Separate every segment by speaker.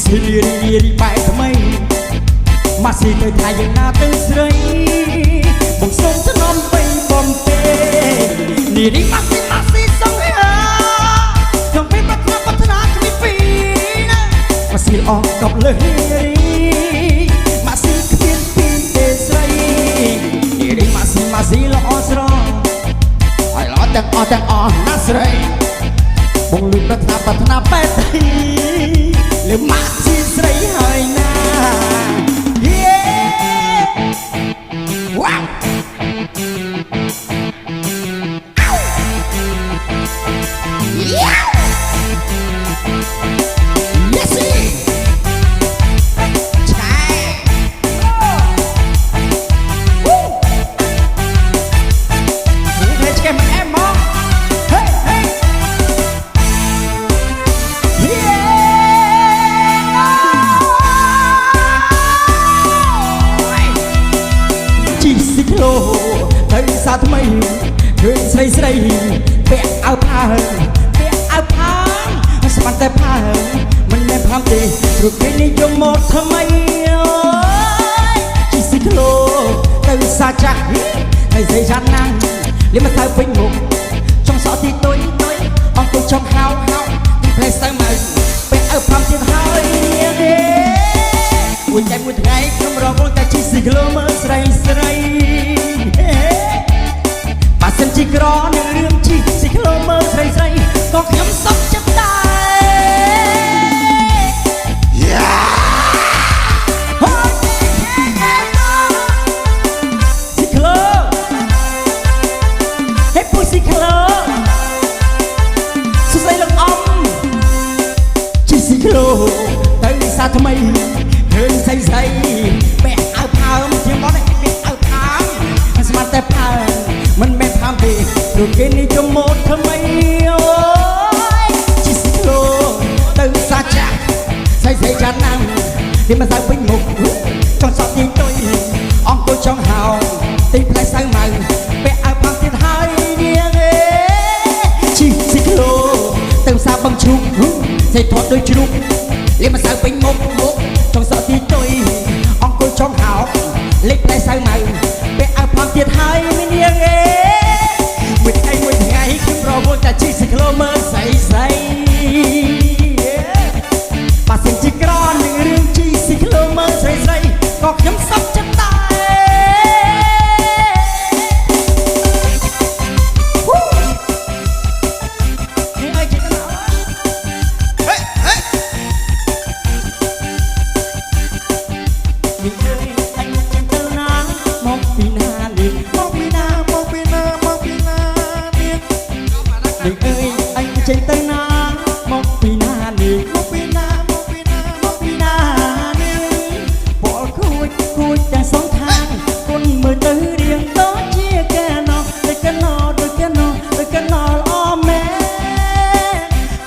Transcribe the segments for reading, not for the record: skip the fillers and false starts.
Speaker 1: ស៊ីរីបែកថ្មីម៉ាស៊ីទៅថាយ៉ាងណាទៅស្រីបងសុំសំណំបីបំពេនីរីម៉ាស៊ីសងហាក្នុងពេលប្រាថ្នាគ្មានពីណាម៉ាស៊ីអស់កប់លើរីម៉ាស៊ីគ្មានពីទេស្រីនីរីម៉ាស៊ីល្អស្រស់ហើយល្អទាំងអស់ណាស្រីបងលឺប្រាថ្នាបែបលើម៉ាស៊ីស្រីហើយណាវ៉ាវទៅសាថ្មីឃើញស្រីពាក់អាវផាស្មានតែផាមិនមែនផាំទេព្រោះគេនិយមមកថ្មីជីស៊ីក្លូទៅសាចាស់ហើយស្រីចាន់ណាំងលៀមមកទៅពេញមុខចង់សក់ទីទុយអង្គុយចង់ហៅទីផ្លេសទៅមកពាក់អាវផាំទៀតហើយមួយថ្ងៃខ្ញុំរកតែជីស៊ីក្លូមើលស្រីបើសិនជាក្រនឹងរឿងជីស៊ីក្លូមើលស្រីក៏ខ្ញុំសុខចិត្តដែរស៊ីក្លូហេពូស៊ីក្លូសុស្ដីលោកអំជីស៊ីក្លូទៅសាថ្មីឃើញស្រីពាក់អាវផើមជាមកនេះពាក់អាវផើមស្មានតែផើមមិនមែនផាំទេព្រោះគេនិយមមកថ្មីអូយជីស៊ីក្លូទៅសាចាស្រីចាន់ណាំវាមិនទៅពេញមុខចង់សក់ទីទុយអង្គុយចង់ហៅទីផ្លែសៅម៉ៅពាក់អាវផាំទៀតហើយនាងជីស៊ីក្លូទៅសាបឹងជ្រូកស្រីថតដូចជ្រូកវាមិនទៅពេញមុខចង់សក់ទីទុយអង្គុយចង់ហៅលេខផ្លែសៅម៉ៅពាក់អាវផាំទៀតហើយនាងមួយថ្ងៃខ្ញុំរវល់តែជីស៊ីក្លូមើលស្រីបើសិនជាក្រនឹងរឿងជីស៊ីក្លូមើលស្រីក៏ខ្ញុំសុខចិត្តដែរនេះឲ្យចិត្តណាហេនេះអញចិត្តណាមកពីណានេះមកពីណានេះអញចេញទៅណាមកពីណានេះពលគួចទាំងសងខាងគុនមើលទៅរៀងដូចជាកែណោដូចកែណោល្អមែន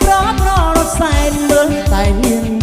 Speaker 1: ប្ររត់សែនមើលតែនាង